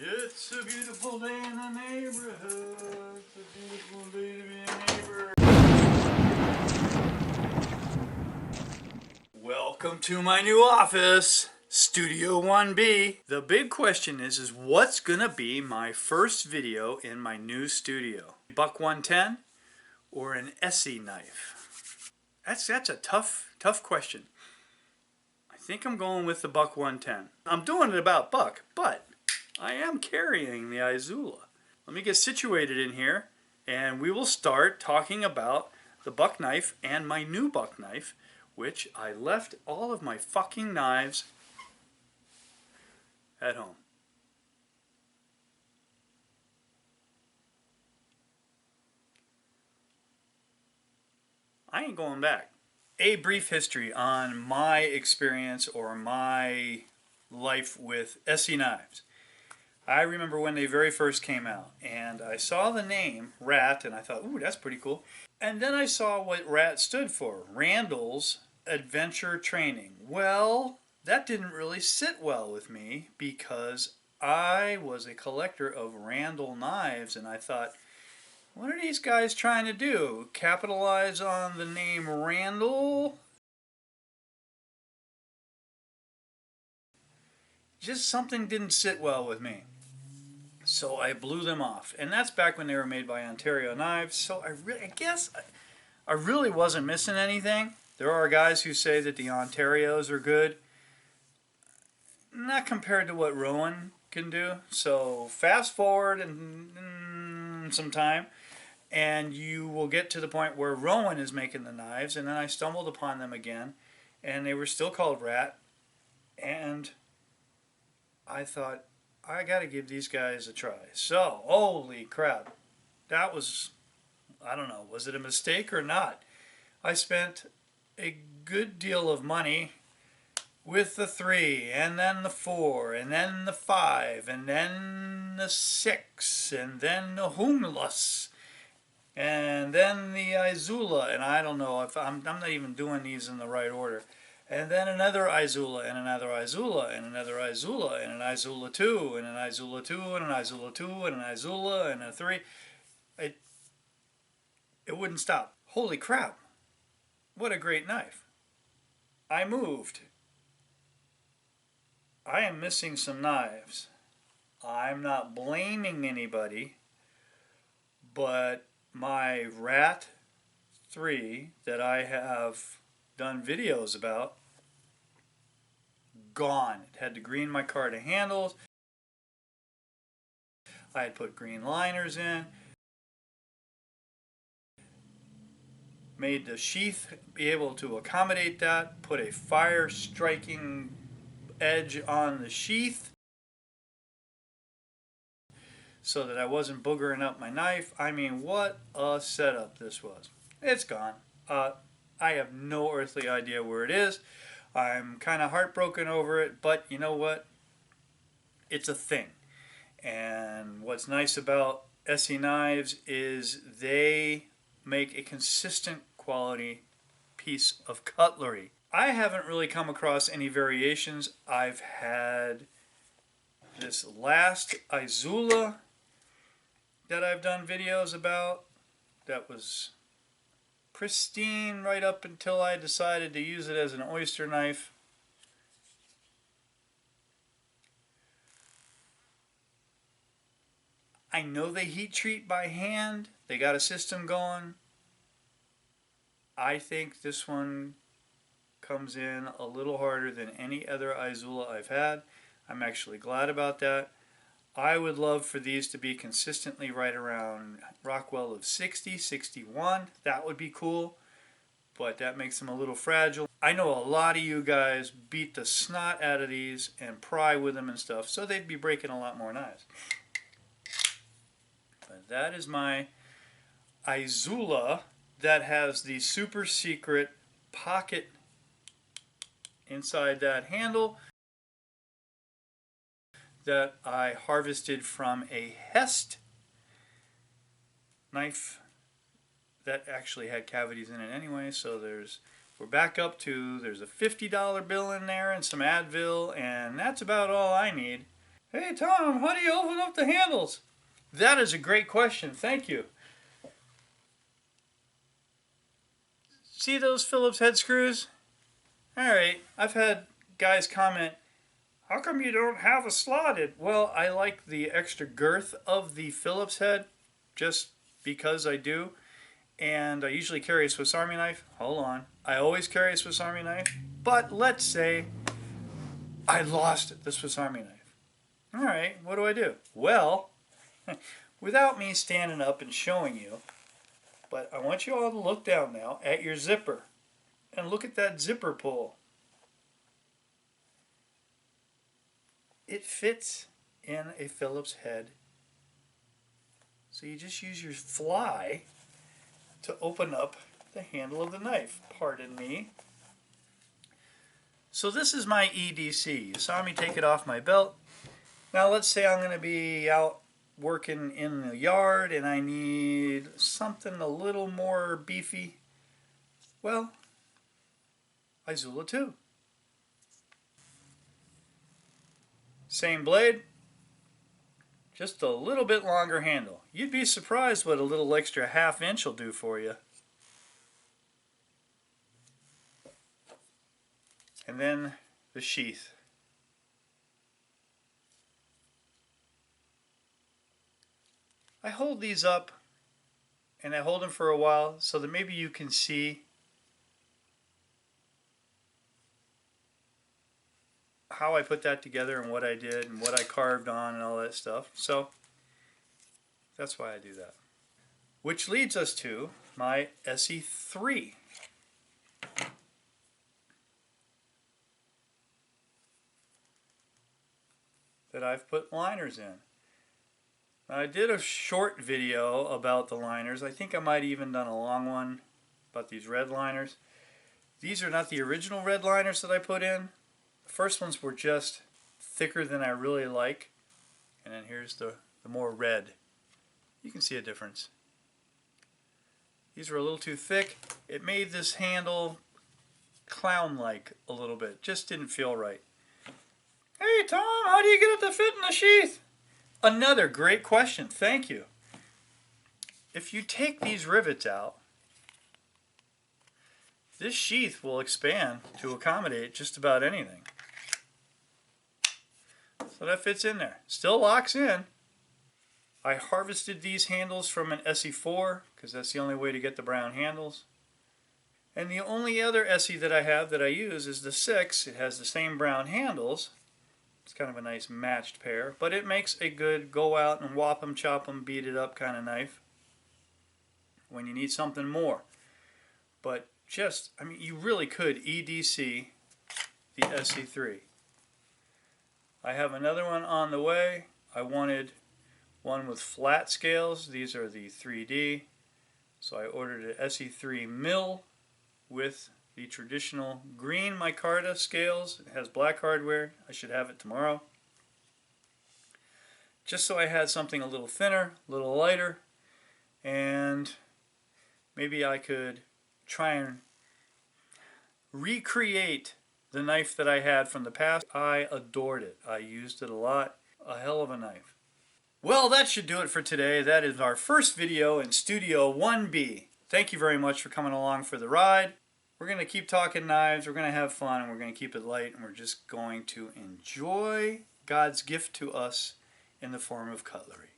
It's a beautiful day in the neighborhood. It's a beautiful day to be a neighbor. Welcome to my new office, Studio 1B. The big question is what's gonna be my first video in my new studio? Buck 110 or an Esee knife? That's a tough question. I think I'm going with the Buck 110. I'm doing it about buck, but I am carrying the Izula. Let me get situated in here and we will start talking about the buck knife and my new buck knife, which I left all of my fucking knives at home. I ain't going back. A brief history on my experience or my life with Esee Knives. I remember when they very first came out, and I saw the name RAT, and I thought, ooh, that's pretty cool. And then I saw what RAT stood for, Randall's Adventure Training. Well, that didn't really sit well with me because I was a collector of Randall knives, and I thought, what are these guys trying to do? Capitalize on the name Randall? Just something didn't sit well with me. So I blew them off. And that's back when they were made by Ontario Knives. So I guess I really wasn't missing anything. There are guys who say that the Ontarios are good. Not compared to what Rowan can do. So fast forward and some time, and you will get to the point where Rowan is making the knives. And then I stumbled upon them again, and they were still called RAT. And I thought, I got to give these guys a try. So, holy crap. That was, I don't know, was it a mistake or not? I spent a good deal of money with the 3, and then the 4, and then the 5, and then the 6, and then the Humulus, and then the Izula, and I don't know if I'm not even doing these in the right order. And then another Izula, and another Izula, and another Izula, and an Izula 2, and an Izula 2, and an Izula 2, and an Izula, and a 3. It wouldn't stop. Holy crap. What a great knife. I moved. I am missing some knives. I'm not blaming anybody, but my RAT 3 that I have done videos about, gone. It had the green micarta handles. I had put green liners in. Made the sheath be able to accommodate that. Put a fire striking edge on the sheath so that I wasn't boogering up my knife. I mean, what a setup this was. It's gone. I have no earthly idea where it is. I'm kind of heartbroken over it, but you know what? It's a thing. And what's nice about Esee Knives is they make a consistent quality piece of cutlery. I haven't really come across any variations. I've had this last Izula that I've done videos about that was pristine right up until I decided to use it as an oyster knife. I know they heat treat by hand. They got a system going. I think this one comes in a little harder than any other Izula I've had. I'm actually glad about that. I would love for these to be consistently right around Rockwell of 60, 61. That would be cool, but that makes them a little fragile. I know a lot of you guys beat the snot out of these and pry with them and stuff, so they'd be breaking a lot more knives. But that is my Izula that has the super secret pocket inside that handle that I harvested from a Hest knife that actually had cavities in it anyway. So we're back up to, there's a $50 bill in there and some Advil, and that's about all I need. Hey Tom, how do you open up the handles? That is a great question, thank you. See those Phillips head screws? Alright, I've had guys comment, how come you don't have a slotted? Well, I like the extra girth of the Phillips head, just because I do. And I usually carry a Swiss Army knife. Hold on. I always carry a Swiss Army knife. But let's say I lost it, the Swiss Army knife. Alright, what do I do? Well, without me standing up and showing you, but I want you all to look down now at your zipper and look at that zipper pull. It fits in a Phillips head. So you just use your fly to open up the handle of the knife. Pardon me. So this is my EDC. You saw me take it off my belt. Now let's say I'm going to be out working in the yard and I need something a little more beefy. Well, I Zula too. Same blade, just a little bit longer handle. You'd be surprised what a little extra ½ inch will do for you. And then the sheath. I hold these up and I hold them for a while so that maybe you can see how I put that together and what I did and what I carved on and all that stuff. So that's why I do that. Which leads us to my Esee 3. That I've put liners in. Now, I did a short video about the liners. I think I might have even done a long one about these red liners. These are not the original red liners that I put in. The first ones were just thicker than I really like. And then here's the more red. You can see a difference. These were a little too thick. It made this handle clown-like a little bit. Just didn't feel right. Hey Tom, how do you get it to fit in the sheath? Another great question, thank you. If you take these rivets out, this sheath will expand to accommodate just about anything. So that fits in there. Still locks in. I harvested these handles from an Esee 4 because that's the only way to get the brown handles. And the only other Esee that I have that I use is the 6. It has the same brown handles. It's kind of a nice matched pair, but it makes a good go out and whop 'em, chop 'em, beat it up kind of knife when you need something more. But just, I mean, you really could EDC the Esee 3. I have another one on the way. I wanted one with flat scales. These are the 3D. So I ordered an Esee 3 mil with the traditional green micarta scales. It has black hardware. I should have it tomorrow. Just so I had something a little thinner, a little lighter, and maybe I could try and recreate the knife that I had from the past. I adored it. I used it a lot. A hell of a knife. Well, that should do it for today. That is our first video in Studio 1B. Thank you very much for coming along for the ride. We're going to keep talking knives, we're going to have fun, and we're going to keep it light, and we're just going to enjoy God's gift to us in the form of cutlery.